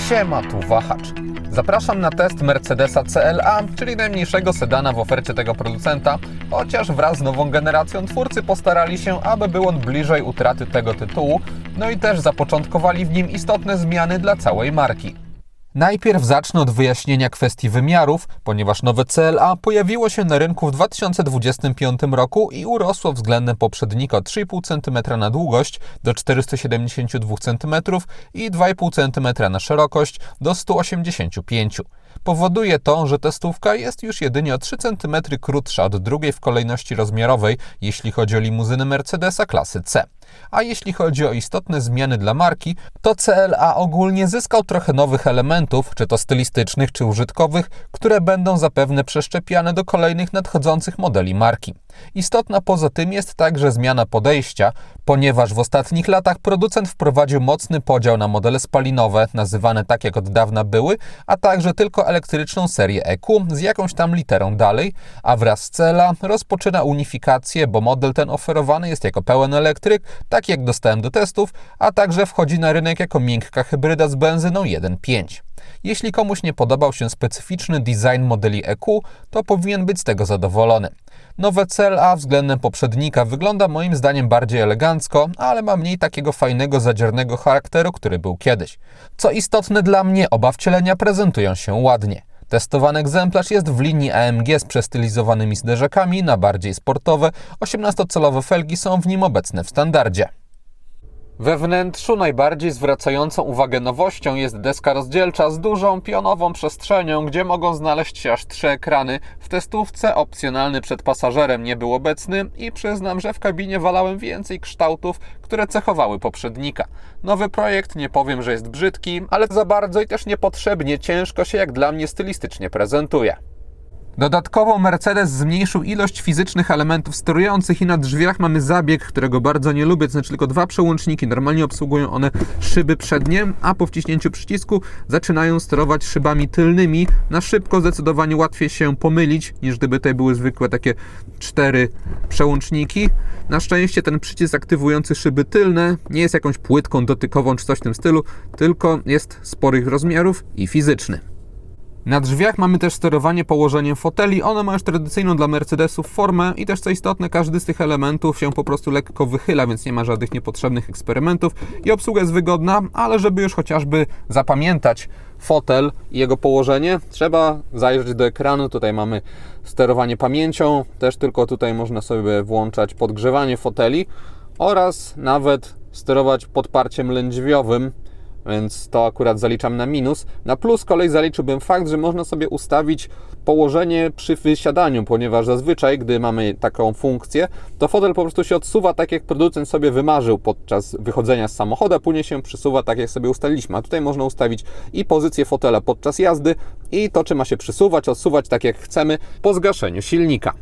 Siema, tu Wahacz. Zapraszam na test Mercedesa CLA, czyli najmniejszego sedana w ofercie tego producenta, chociaż wraz z nową generacją twórcy postarali się, aby był on bliżej utraty tego tytułu, no i też zapoczątkowali w nim istotne zmiany dla całej marki. Najpierw zacznę od wyjaśnienia kwestii wymiarów, ponieważ nowe CLA pojawiło się na rynku w 2025 roku i urosło względem poprzednika o 3,5 cm na długość do 472 cm i 2,5 cm na szerokość do 185 cm. Powoduje to, że testówka jest już jedynie o 3 cm krótsza od drugiej w kolejności rozmiarowej, jeśli chodzi o limuzyny Mercedesa klasy C. A jeśli chodzi o istotne zmiany dla marki, to CLA ogólnie zyskał trochę nowych elementów, czy to stylistycznych, czy użytkowych, które będą zapewne przeszczepiane do kolejnych nadchodzących modeli marki. Istotna poza tym jest także zmiana podejścia, ponieważ w ostatnich latach producent wprowadził mocny podział na modele spalinowe, nazywane tak jak od dawna były, a także tylko elektryczną serię EQ z jakąś tam literą dalej, a wraz z CLA rozpoczyna unifikację, bo model ten oferowany jest jako pełen elektryk, tak jak dostałem do testów, a także wchodzi na rynek jako miękka hybryda z benzyną 1.5. Jeśli komuś nie podobał się specyficzny design modeli EQ, to powinien być z tego zadowolony. Nowe CLA względem poprzednika wygląda moim zdaniem bardziej elegancko, ale ma mniej takiego fajnego, zadziornego charakteru, który był kiedyś. Co istotne dla mnie, oba wcielenia prezentują się ładnie. Testowany egzemplarz jest w linii AMG z przestylizowanymi zderzakami na bardziej sportowe, 18-calowe felgi są w nim obecne w standardzie. We wnętrzu najbardziej zwracającą uwagę nowością jest deska rozdzielcza z dużą pionową przestrzenią, gdzie mogą znaleźć się aż 3 ekrany. W testówce opcjonalny przed pasażerem nie był obecny i przyznam, że w kabinie walałem więcej kształtów, które cechowały poprzednika. Nowy projekt nie powiem, że jest brzydki, ale za bardzo i też niepotrzebnie ciężko się jak dla mnie stylistycznie prezentuje. Dodatkowo Mercedes zmniejszył ilość fizycznych elementów sterujących i na drzwiach mamy zabieg, którego bardzo nie lubię, to znaczy tylko 2 przełączniki. Normalnie obsługują one szyby przednie, a po wciśnięciu przycisku zaczynają sterować szybami tylnymi. Na szybko zdecydowanie łatwiej się pomylić, niż gdyby tutaj były zwykłe takie 4 przełączniki. Na szczęście ten przycisk aktywujący szyby tylne nie jest jakąś płytką dotykową czy coś w tym stylu, tylko jest sporych rozmiarów i fizyczny. Na drzwiach mamy też sterowanie położeniem foteli. One mają już tradycyjną dla Mercedesów formę i też co istotne, każdy z tych elementów się po prostu lekko wychyla, więc nie ma żadnych niepotrzebnych eksperymentów i obsługa jest wygodna, ale żeby już chociażby zapamiętać fotel i jego położenie, trzeba zajrzeć do ekranu. Tutaj mamy sterowanie pamięcią, też tylko tutaj można sobie włączać podgrzewanie foteli oraz nawet sterować podparciem lędźwiowym, więc to akurat zaliczam na minus. Na plus z kolei zaliczyłbym fakt, że można sobie ustawić położenie przy wysiadaniu, ponieważ zazwyczaj, gdy mamy taką funkcję, to fotel po prostu się odsuwa tak, jak producent sobie wymarzył podczas wychodzenia z samochodu, a później się przesuwa tak, jak sobie ustaliliśmy. A tutaj można ustawić i pozycję fotela podczas jazdy, i to, czy ma się przesuwać, odsuwać tak, jak chcemy po zgaszeniu silnika.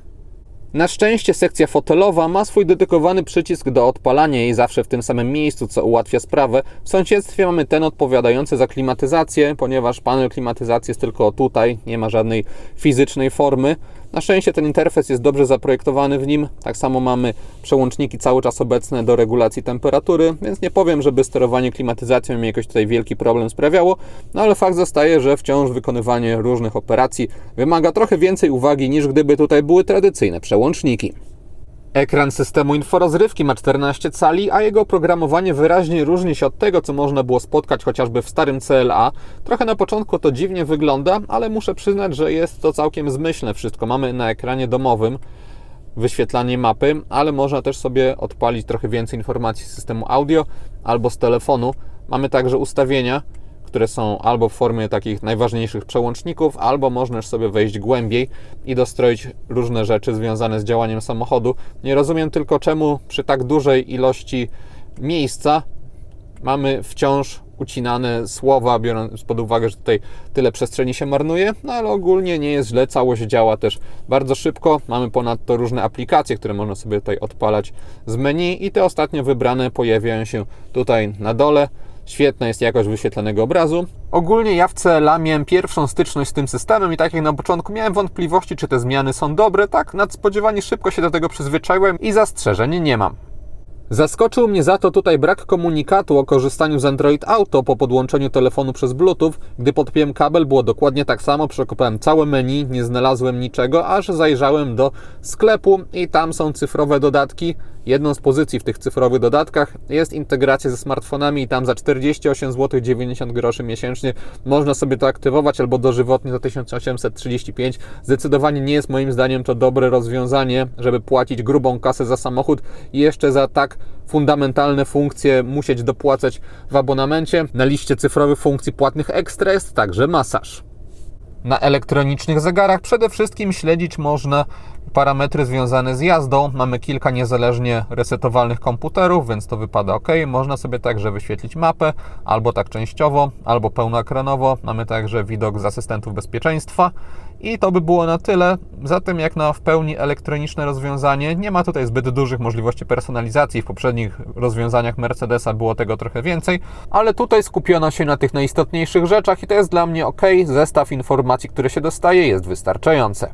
Na szczęście sekcja fotelowa ma swój dedykowany przycisk do odpalania jej zawsze w tym samym miejscu, co ułatwia sprawę. W sąsiedztwie mamy ten odpowiadający za klimatyzację, ponieważ panel klimatyzacji jest tylko tutaj, nie ma żadnej fizycznej formy. Na szczęście ten interfejs jest dobrze zaprojektowany w nim. Tak samo mamy przełączniki cały czas obecne do regulacji temperatury, więc nie powiem, żeby sterowanie klimatyzacją mi jakoś tutaj wielki problem sprawiało, no ale fakt zostaje, że wciąż wykonywanie różnych operacji wymaga trochę więcej uwagi, niż gdyby tutaj były tradycyjne przełączniki. Ekran systemu inforozrywki ma 14 cali, a jego oprogramowanie wyraźnie różni się od tego, co można było spotkać chociażby w starym CLA. Trochę na początku to dziwnie wygląda, ale muszę przyznać, że jest to całkiem zmyślne wszystko. Mamy na ekranie domowym wyświetlanie mapy, ale można też sobie odpalić trochę więcej informacji z systemu audio albo z telefonu. Mamy także ustawienia, które są albo w formie takich najważniejszych przełączników, albo można już sobie wejść głębiej i dostroić różne rzeczy związane z działaniem samochodu. Nie rozumiem tylko, czemu przy tak dużej ilości miejsca mamy wciąż ucinane słowa, biorąc pod uwagę, że tutaj tyle przestrzeni się marnuje, no ale ogólnie nie jest źle, całość działa też bardzo szybko. Mamy ponadto różne aplikacje, które można sobie tutaj odpalać z menu i te ostatnio wybrane pojawiają się tutaj na dole. Świetna jest jakość wyświetlanego obrazu. Ogólnie ja w CLA miałem pierwszą styczność z tym systemem i tak jak na początku miałem wątpliwości, czy te zmiany są dobre, tak nadspodziewanie szybko się do tego przyzwyczaiłem i zastrzeżeń nie mam. Zaskoczył mnie za to tutaj brak komunikatu o korzystaniu z Android Auto po podłączeniu telefonu przez Bluetooth. Gdy podpiąłem kabel, było dokładnie tak samo, przekopałem całe menu, nie znalazłem niczego, aż zajrzałem do sklepu i tam są cyfrowe dodatki. Jedną z pozycji w tych cyfrowych dodatkach jest integracja ze smartfonami i tam za 48,90 zł miesięcznie można sobie to aktywować albo dożywotnie za 1835. Zdecydowanie nie jest moim zdaniem to dobre rozwiązanie, żeby płacić grubą kasę za samochód i jeszcze za tak fundamentalne funkcje musieć dopłacać w abonamencie. Na liście cyfrowych funkcji płatnych ekstra jest także masaż. Na elektronicznych zegarach przede wszystkim śledzić można parametry związane z jazdą. Mamy kilka niezależnie resetowalnych komputerów, więc to wypada ok. Można sobie także wyświetlić mapę, albo tak częściowo, albo pełnoekranowo. Mamy także widok z asystentów bezpieczeństwa. I to by było na tyle. Zatem jak na w pełni elektroniczne rozwiązanie, nie ma tutaj zbyt dużych możliwości personalizacji. W poprzednich rozwiązaniach Mercedesa było tego trochę więcej, ale tutaj skupiono się na tych najistotniejszych rzeczach i to jest dla mnie ok. Zestaw informacji, które się dostaje, jest wystarczające.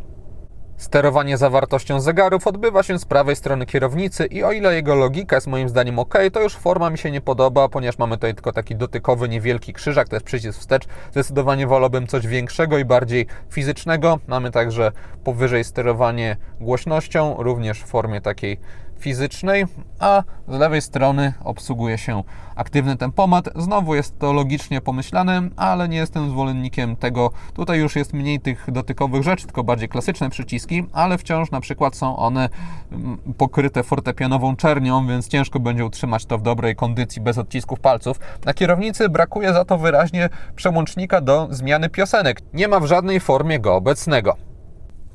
Sterowanie zawartością zegarów odbywa się z prawej strony kierownicy i o ile jego logika jest moim zdaniem ok, to już forma mi się nie podoba, ponieważ mamy tutaj tylko taki dotykowy, niewielki krzyżak, to jest przycisk wstecz. Zdecydowanie wolałbym coś większego i bardziej fizycznego. Mamy także powyżej sterowanie głośnością, również w formie takiej fizycznej, a z lewej strony obsługuje się aktywny tempomat. Znowu jest to logicznie pomyślane, ale nie jestem zwolennikiem tego. Tutaj już jest mniej tych dotykowych rzeczy, tylko bardziej klasyczne przyciski, ale wciąż na przykład są one pokryte fortepianową czernią, więc ciężko będzie utrzymać to w dobrej kondycji bez odcisków palców. Na kierownicy brakuje za to wyraźnie przełącznika do zmiany piosenek. Nie ma w żadnej formie go obecnego.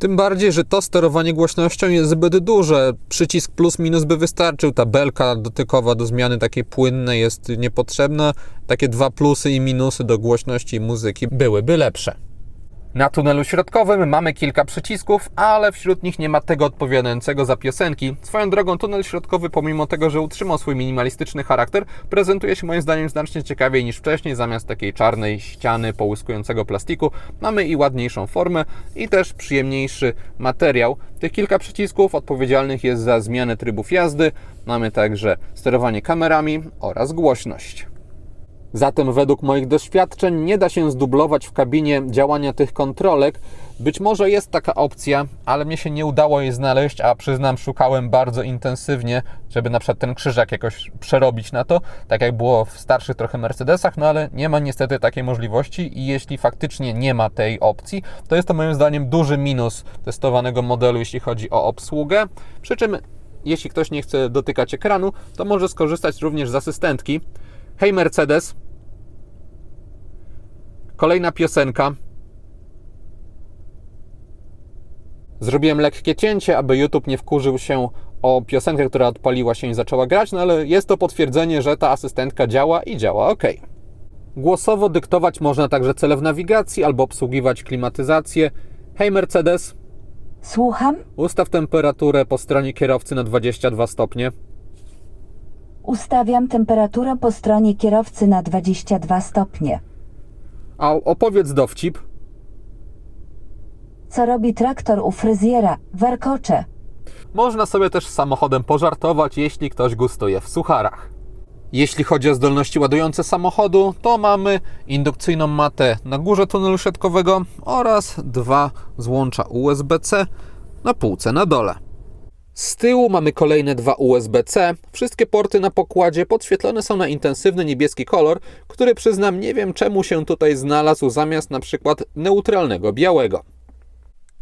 Tym bardziej, że to sterowanie głośnością jest zbyt duże. Przycisk plus minus by wystarczył. Ta belka dotykowa do zmiany takiej płynnej jest niepotrzebna. Takie 2 plusy i minusy do głośności muzyki byłyby lepsze. Na tunelu środkowym mamy kilka przycisków, ale wśród nich nie ma tego odpowiadającego za piosenki. Swoją drogą tunel środkowy, pomimo tego, że utrzymał swój minimalistyczny charakter, prezentuje się moim zdaniem znacznie ciekawiej niż wcześniej. Zamiast takiej czarnej ściany połyskującego plastiku mamy i ładniejszą formę i też przyjemniejszy materiał. Tych kilka przycisków odpowiedzialnych jest za zmianę trybów jazdy. Mamy także sterowanie kamerami oraz głośność. Zatem według moich doświadczeń nie da się zdublować w kabinie działania tych kontrolek. Być może jest taka opcja, ale mnie się nie udało jej znaleźć, a przyznam, szukałem bardzo intensywnie, żeby na przykład ten krzyżak jakoś przerobić na to, tak jak było w starszych trochę Mercedesach, no ale nie ma niestety takiej możliwości i jeśli faktycznie nie ma tej opcji, to jest to moim zdaniem duży minus testowanego modelu, jeśli chodzi o obsługę. Przy czym, jeśli ktoś nie chce dotykać ekranu, to może skorzystać również z asystentki. Hej Mercedes, kolejna piosenka. Zrobiłem lekkie cięcie, aby YouTube nie wkurzył się o piosenkę, która odpaliła się i zaczęła grać, no ale jest to potwierdzenie, że ta asystentka działa i działa ok. Głosowo dyktować można także cele w nawigacji albo obsługiwać klimatyzację. Hej Mercedes. Słucham? Ustaw temperaturę po stronie kierowcy na 22 stopnie. Ustawiam temperaturę po stronie kierowcy na 22 stopnie. A opowiedz dowcip. Co robi traktor u fryzjera? Warkocze. Można sobie też z samochodem pożartować, jeśli ktoś gustuje w sucharach. Jeśli chodzi o zdolności ładujące samochodu, to mamy indukcyjną matę na górze tunelu środkowego oraz 2 złącza USB-C na półce na dole. Z tyłu mamy kolejne 2 USB-C. Wszystkie porty na pokładzie podświetlone są na intensywny niebieski kolor, który przyznam nie wiem czemu się tutaj znalazł zamiast na przykład neutralnego białego.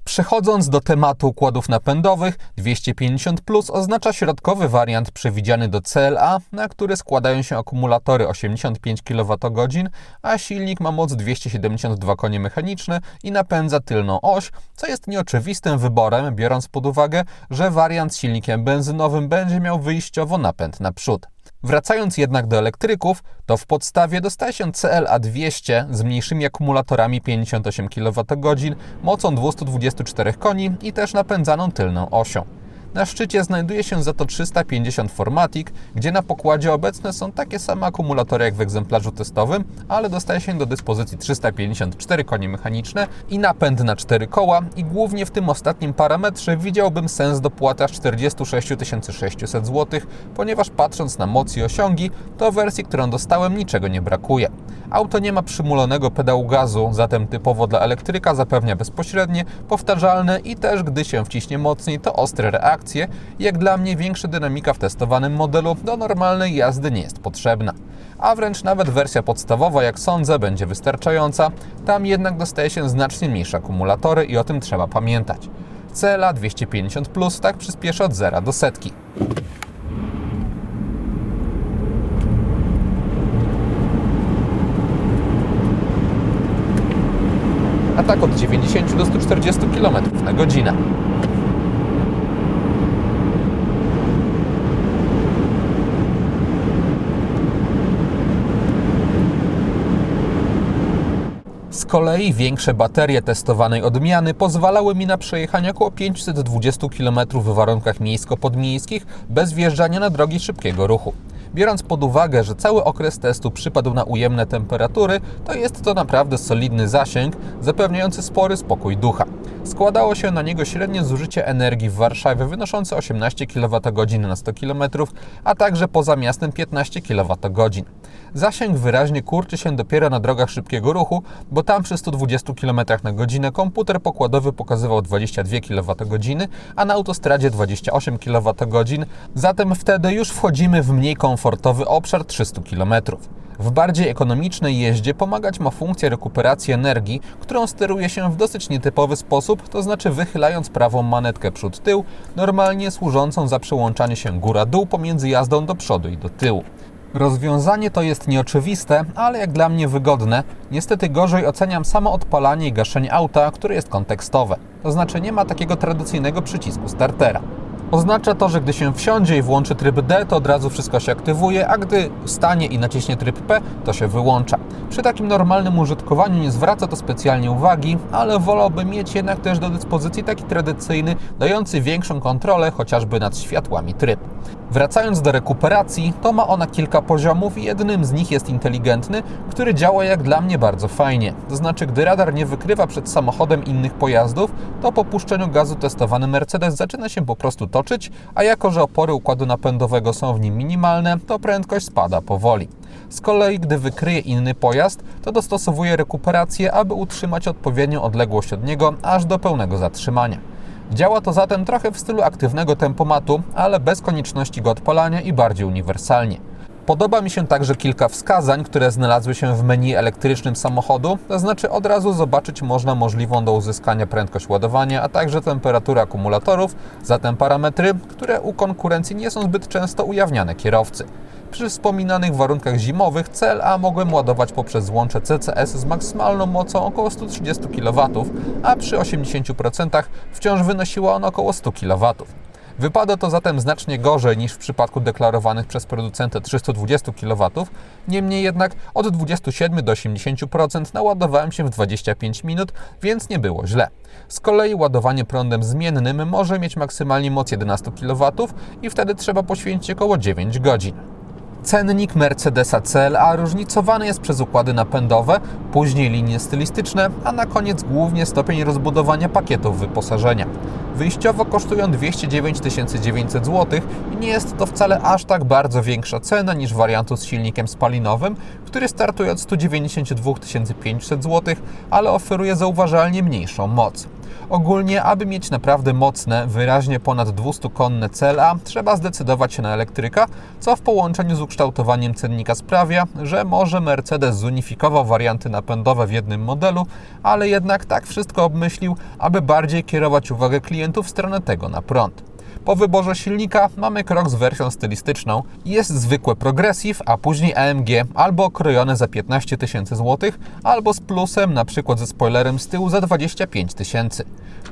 Przechodząc do tematu układów napędowych, 250 Plus oznacza środkowy wariant przewidziany do CLA, na który składają się akumulatory 85 kWh, a silnik ma moc 272 konie mechaniczne i napędza tylną oś, co jest nieoczywistym wyborem, biorąc pod uwagę, że wariant z silnikiem benzynowym będzie miał wyjściowo napęd naprzód. Wracając jednak do elektryków, to w podstawie dostaje się CLA 200 z mniejszymi akumulatorami 58 kWh, mocą 224 koni i też napędzaną tylną osią. Na szczycie znajduje się za to 350 Formatic, gdzie na pokładzie obecne są takie same akumulatory jak w egzemplarzu testowym, ale dostaje się do dyspozycji 354 konie mechaniczne i napęd na 4 koła i głównie w tym ostatnim parametrze widziałbym sens dopłaty aż 46 600 zł, ponieważ patrząc na moc i osiągi, to w wersji, którą dostałem, niczego nie brakuje. Auto nie ma przymulonego pedału gazu, zatem typowo dla elektryka zapewnia bezpośrednie, powtarzalne i też gdy się wciśnie mocniej, to ostre reakcje. Jak dla mnie większa dynamika w testowanym modelu do normalnej jazdy nie jest potrzebna. A wręcz nawet wersja podstawowa, jak sądzę, będzie wystarczająca. Tam jednak dostaje się znacznie mniejsze akumulatory i o tym trzeba pamiętać. CLA 250+ tak przyspieszy od 0 do setki. A tak od 90 do 140 km na godzinę. Z kolei większe baterie testowanej odmiany pozwalały mi na przejechanie około 520 km w warunkach miejsko-podmiejskich bez wjeżdżania na drogi szybkiego ruchu. Biorąc pod uwagę, że cały okres testu przypadł na ujemne temperatury, to jest to naprawdę solidny zasięg, zapewniający spory spokój ducha. Składało się na niego średnie zużycie energii w Warszawie wynoszące 18 kWh na 100 km, a także poza miastem 15 kWh. Zasięg wyraźnie kurczy się dopiero na drogach szybkiego ruchu, bo tam przy 120 km na godzinę komputer pokładowy pokazywał 22 kWh, a na autostradzie 28 kWh, zatem wtedy już wchodzimy w mniej komfortowy obszar 300 km. W bardziej ekonomicznej jeździe pomagać ma funkcja rekuperacji energii, którą steruje się w dosyć nietypowy sposób, to znaczy wychylając prawą manetkę przód-tył, normalnie służącą za przełączanie się góra-dół pomiędzy jazdą do przodu i do tyłu. Rozwiązanie to jest nieoczywiste, ale jak dla mnie wygodne. Niestety gorzej oceniam samo odpalanie i gaszenie auta, które jest kontekstowe. To znaczy nie ma takiego tradycyjnego przycisku startera. Oznacza to, że gdy się wsiądzie i włączy tryb D, to od razu wszystko się aktywuje, a gdy stanie i naciśnie tryb P, to się wyłącza. Przy takim normalnym użytkowaniu nie zwraca to specjalnie uwagi, ale wolałbym mieć jednak też do dyspozycji taki tradycyjny, dający większą kontrolę chociażby nad światłami tryb. Wracając do rekuperacji, to ma ona kilka poziomów i jednym z nich jest inteligentny, który działa jak dla mnie bardzo fajnie. To znaczy, gdy radar nie wykrywa przed samochodem innych pojazdów, to po puszczeniu gazu testowany Mercedes zaczyna się po prostu toczyć, a jako że opory układu napędowego są w nim minimalne, to prędkość spada powoli. Z kolei, gdy wykryje inny pojazd, to dostosowuje rekuperację, aby utrzymać odpowiednią odległość od niego aż do pełnego zatrzymania. Działa to zatem trochę w stylu aktywnego tempomatu, ale bez konieczności go odpalania i bardziej uniwersalnie. Podoba mi się także kilka wskazań, które znalazły się w menu elektrycznym samochodu, to znaczy od razu zobaczyć można możliwą do uzyskania prędkość ładowania, a także temperaturę akumulatorów, zatem parametry, które u konkurencji nie są zbyt często ujawniane kierowcy. Przy wspominanych warunkach zimowych CLA mogłem ładować poprzez złącze CCS z maksymalną mocą około 130 kW, a przy 80% wciąż wynosiła on około 100 kW. Wypada to zatem znacznie gorzej niż w przypadku deklarowanych przez producentę 320 kW, niemniej jednak od 27 do 80% naładowałem się w 25 minut, więc nie było źle. Z kolei ładowanie prądem zmiennym może mieć maksymalnie moc 11 kW i wtedy trzeba poświęcić około 9 godzin. Cennik Mercedesa CLA różnicowany jest przez układy napędowe, później linie stylistyczne, a na koniec głównie stopień rozbudowania pakietów wyposażenia. Wyjściowo kosztują 209 900 zł i nie jest to wcale aż tak bardzo większa cena niż wariantu z silnikiem spalinowym, który startuje od 192 500 zł, ale oferuje zauważalnie mniejszą moc. Ogólnie, aby mieć naprawdę mocne, wyraźnie ponad 200-konne CLA, trzeba zdecydować się na elektryka, co w połączeniu z ukształtowaniem cennika sprawia, że może Mercedes zunifikował warianty napędowe w jednym modelu, ale jednak tak wszystko obmyślił, aby bardziej kierować uwagę klientów w stronę tego na prąd. Po wyborze silnika mamy krok z wersją stylistyczną. Jest zwykłe Progressive, a później AMG, albo okrojone za 15 000 zł, albo z plusem, na przykład ze spoilerem z tyłu za 25 000.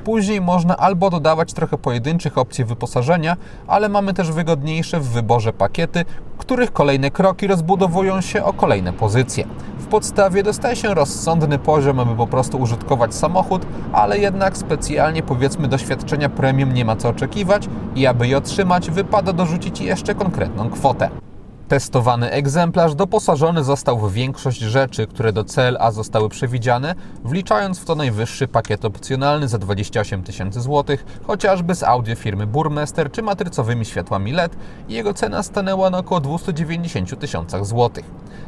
Później można albo dodawać trochę pojedynczych opcji wyposażenia, ale mamy też wygodniejsze w wyborze pakiety, których kolejne kroki rozbudowują się o kolejne pozycje. W podstawie dostaje się rozsądny poziom, aby po prostu użytkować samochód, ale jednak specjalnie, powiedzmy, doświadczenia premium nie ma co oczekiwać i aby je otrzymać, wypada dorzucić jeszcze konkretną kwotę. Testowany egzemplarz doposażony został w większość rzeczy, które do CLA zostały przewidziane, wliczając w to najwyższy pakiet opcjonalny za 28 000 złotych, chociażby z audio firmy Burmester czy matrycowymi światłami LED i jego cena stanęła na około 290 000 złotych.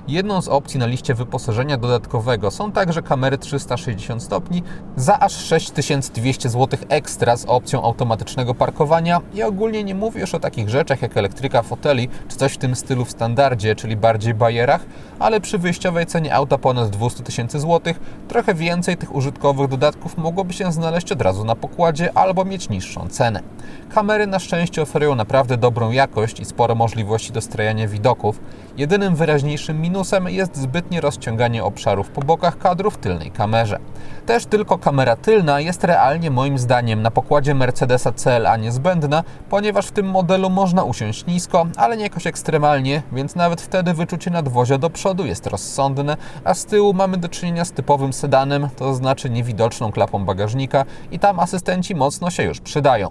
Jedną z opcji na liście wyposażenia dodatkowego są także kamery 360 stopni za aż 6200 zł ekstra z opcją automatycznego parkowania i ogólnie nie mówię już o takich rzeczach jak elektryka foteli czy coś w tym stylu w standardzie, czyli bardziej bajerach, ale przy wyjściowej cenie auta ponad 200 000 zł trochę więcej tych użytkowych dodatków mogłoby się znaleźć od razu na pokładzie albo mieć niższą cenę. Kamery na szczęście oferują naprawdę dobrą jakość i sporo możliwości dostrajania widoków. Jedynym wyraźniejszym minusem jest zbytnie rozciąganie obszarów po bokach kadru w tylnej kamerze. Też tylko kamera tylna jest realnie moim zdaniem na pokładzie Mercedesa CLA niezbędna, ponieważ w tym modelu można usiąść nisko, ale nie jakoś ekstremalnie, więc nawet wtedy wyczucie nadwozia do przodu jest rozsądne, a z tyłu mamy do czynienia z typowym sedanem, to znaczy niewidoczną klapą bagażnika i tam asystenci mocno się już przydają.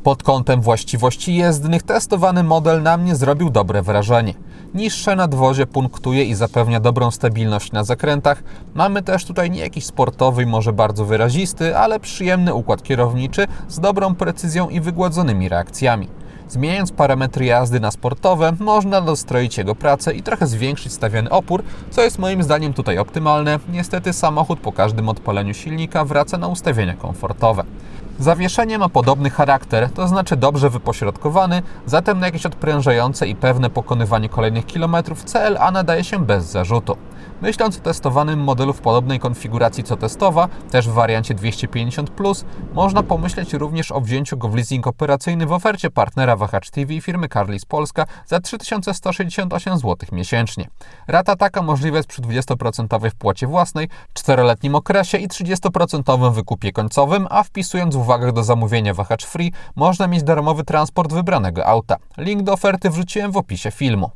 Pod kątem właściwości jezdnych testowany model na mnie zrobił dobre wrażenie. Niższe nadwozie punktuje i zapewnia dobrą stabilność na zakrętach. Mamy też tutaj nie jakiś sportowy i może bardzo wyrazisty, ale przyjemny układ kierowniczy z dobrą precyzją i wygładzonymi reakcjami. Zmieniając parametry jazdy na sportowe, można dostroić jego pracę i trochę zwiększyć stawiany opór, co jest moim zdaniem tutaj optymalne. Niestety samochód po każdym odpaleniu silnika wraca na ustawienia komfortowe. Zawieszenie ma podobny charakter, to znaczy dobrze wypośrodkowany, zatem na jakieś odprężające i pewne pokonywanie kolejnych kilometrów CLA nadaje się bez zarzutu. Myśląc o testowanym modelu w podobnej konfiguracji co testowa, też w wariancie 250+, można pomyśleć również o wzięciu go w leasing operacyjny w ofercie partnera Wahacz TV firmy Carlis Polska za 3168 zł miesięcznie. Rata taka możliwa jest przy 20% wpłacie własnej, 4-letnim okresie i 30% wykupie końcowym, a wpisując w uwagach do zamówienia Wahacz Free można mieć darmowy transport wybranego auta. Link do oferty wrzuciłem w opisie filmu.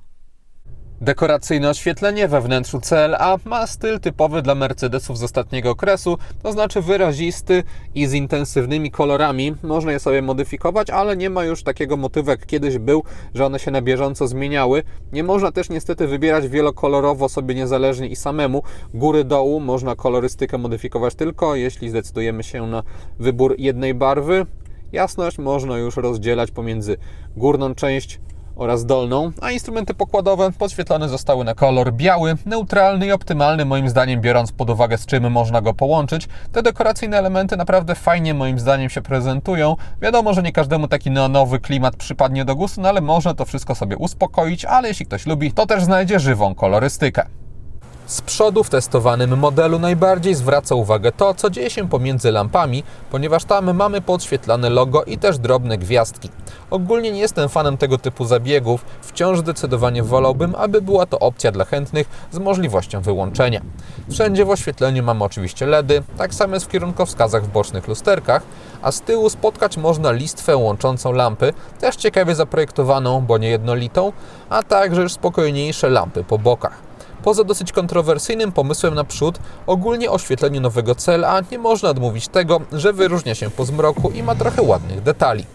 Dekoracyjne oświetlenie we wnętrzu CLA ma styl typowy dla Mercedesów z ostatniego okresu, to znaczy wyrazisty i z intensywnymi kolorami. Można je sobie modyfikować, ale nie ma już takiego motywu jak kiedyś był, że one się na bieżąco zmieniały. Nie można też niestety wybierać wielokolorowo sobie niezależnie i samemu. Góry dołu można kolorystykę modyfikować tylko, jeśli zdecydujemy się na wybór jednej barwy. Jasność można już rozdzielać pomiędzy górną część oraz dolną, a instrumenty pokładowe podświetlone zostały na kolor biały, neutralny i optymalny moim zdaniem, biorąc pod uwagę z czym można go połączyć. Te dekoracyjne elementy naprawdę fajnie moim zdaniem się prezentują. Wiadomo, że nie każdemu taki neonowy klimat przypadnie do gustu, no ale można to wszystko sobie uspokoić, ale jeśli ktoś lubi, to też znajdzie żywą kolorystykę. Z przodu w testowanym modelu najbardziej zwraca uwagę to, co dzieje się pomiędzy lampami, ponieważ tam mamy podświetlane logo i też drobne gwiazdki. Ogólnie nie jestem fanem tego typu zabiegów, wciąż zdecydowanie wolałbym, aby była to opcja dla chętnych z możliwością wyłączenia. Wszędzie w oświetleniu mamy oczywiście LEDy, tak samo jest w kierunkowskazach w bocznych lusterkach, a z tyłu spotkać można listwę łączącą lampy, też ciekawie zaprojektowaną, bo niejednolitą, a także już spokojniejsze lampy po bokach. Poza dosyć kontrowersyjnym pomysłem na przód, ogólnie oświetleniu nowego CLA nie można odmówić tego, że wyróżnia się po zmroku i ma trochę ładnych detali.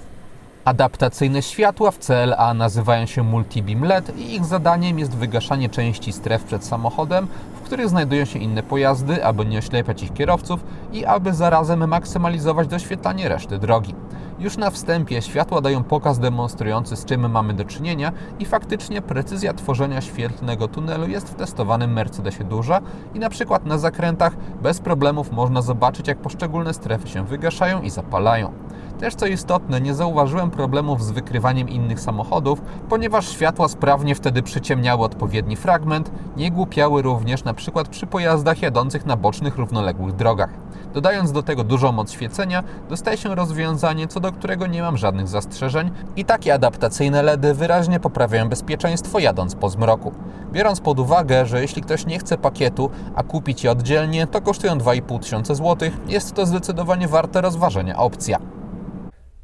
Adaptacyjne światła w CLA nazywają się Multibeam LED i ich zadaniem jest wygaszanie części stref przed samochodem, w których znajdują się inne pojazdy, aby nie oślepiać ich kierowców i aby zarazem maksymalizować doświetlanie reszty drogi. Już na wstępie światła dają pokaz demonstrujący, z czym mamy do czynienia i faktycznie precyzja tworzenia świetlnego tunelu jest w testowanym Mercedesie duża i na przykład na zakrętach bez problemów można zobaczyć, jak poszczególne strefy się wygaszają i zapalają. Też co istotne, nie zauważyłem problemów z wykrywaniem innych samochodów, ponieważ światła sprawnie wtedy przyciemniały odpowiedni fragment, nie głupiały również na przykład przy pojazdach jadących na bocznych, równoległych drogach. Dodając do tego dużą moc świecenia, dostaje się rozwiązanie, co do którego nie mam żadnych zastrzeżeń i takie adaptacyjne LEDy wyraźnie poprawiają bezpieczeństwo jadąc po zmroku. Biorąc pod uwagę, że jeśli ktoś nie chce pakietu, a kupić je oddzielnie, to kosztują 2500 zł, jest to zdecydowanie warta rozważenia opcja.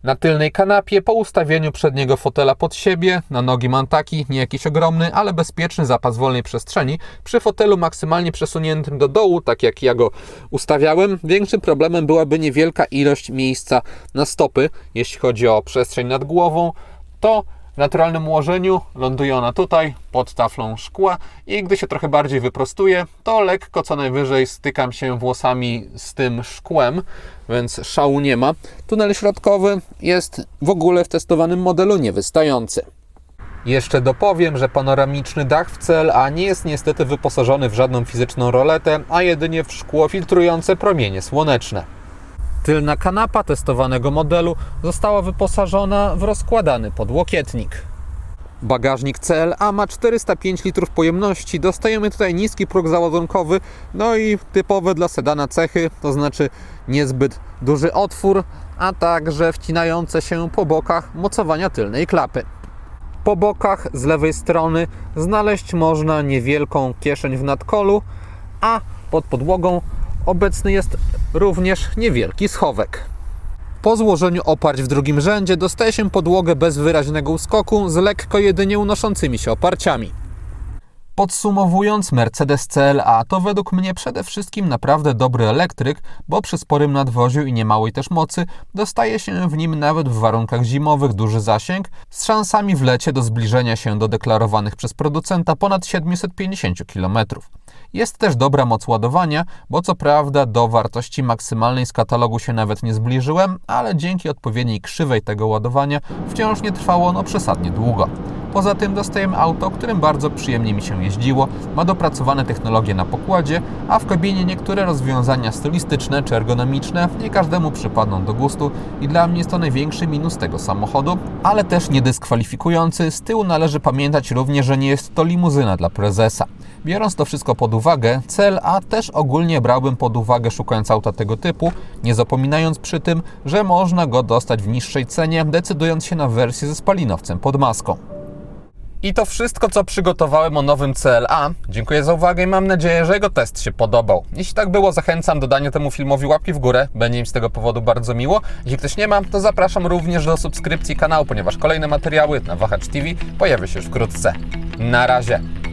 Na tylnej kanapie, po ustawieniu przedniego fotela pod siebie, na nogi mam taki, nie jakiś ogromny, ale bezpieczny zapas wolnej przestrzeni. Przy fotelu maksymalnie przesuniętym do dołu, tak jak ja go ustawiałem, większym problemem byłaby niewielka ilość miejsca na stopy. Jeśli chodzi o przestrzeń nad głową, to w naturalnym ułożeniu ląduje ona tutaj, pod taflą szkła i gdy się trochę bardziej wyprostuję, to lekko co najwyżej stykam się włosami z tym szkłem, więc szału nie ma. Tunel środkowy jest w ogóle w testowanym modelu niewystający. Jeszcze dopowiem, że panoramiczny dach w CLA nie jest niestety wyposażony w żadną fizyczną roletę, a jedynie w szkło filtrujące promienie słoneczne. Tylna kanapa testowanego modelu została wyposażona w rozkładany podłokietnik. Bagażnik CLA ma 405 litrów pojemności, dostajemy tutaj niski próg załadunkowy, no i typowe dla sedana cechy, to znaczy niezbyt duży otwór, a także wcinające się po bokach mocowania tylnej klapy. Po bokach z lewej strony znaleźć można niewielką kieszeń w nadkolu, a pod podłogą obecny jest również niewielki schowek. Po złożeniu oparć w drugim rzędzie dostaje się podłogę bez wyraźnego uskoku z lekko jedynie unoszącymi się oparciami. Podsumowując, Mercedes CLA to według mnie przede wszystkim naprawdę dobry elektryk, bo przy sporym nadwoziu i niemałej też mocy dostaje się w nim nawet w warunkach zimowych duży zasięg z szansami w lecie do zbliżenia się do deklarowanych przez producenta ponad 750 km. Jest też dobra moc ładowania, bo co prawda do wartości maksymalnej z katalogu się nawet nie zbliżyłem, ale dzięki odpowiedniej krzywej tego ładowania wciąż nie trwało ono przesadnie długo. Poza tym dostajemy auto, którym bardzo przyjemnie mi się jeździło, ma dopracowane technologie na pokładzie, a w kabinie niektóre rozwiązania stylistyczne czy ergonomiczne nie każdemu przypadną do gustu i dla mnie jest to największy minus tego samochodu, ale też niedyskwalifikujący. Z tyłu należy pamiętać również, że nie jest to limuzyna dla prezesa. Biorąc to wszystko pod uwagę, CLA też ogólnie brałbym pod uwagę szukając auta tego typu, nie zapominając przy tym, że można go dostać w niższej cenie, decydując się na wersję ze spalinowcem pod maską. I to wszystko, co przygotowałem o nowym CLA. Dziękuję za uwagę i mam nadzieję, że jego test się podobał. Jeśli tak było, zachęcam do dania temu filmowi łapki w górę. Będzie mi z tego powodu bardzo miło. Jeśli ktoś nie ma, to zapraszam również do subskrypcji kanału, ponieważ kolejne materiały na Wahacz TV pojawią się już wkrótce. Na razie!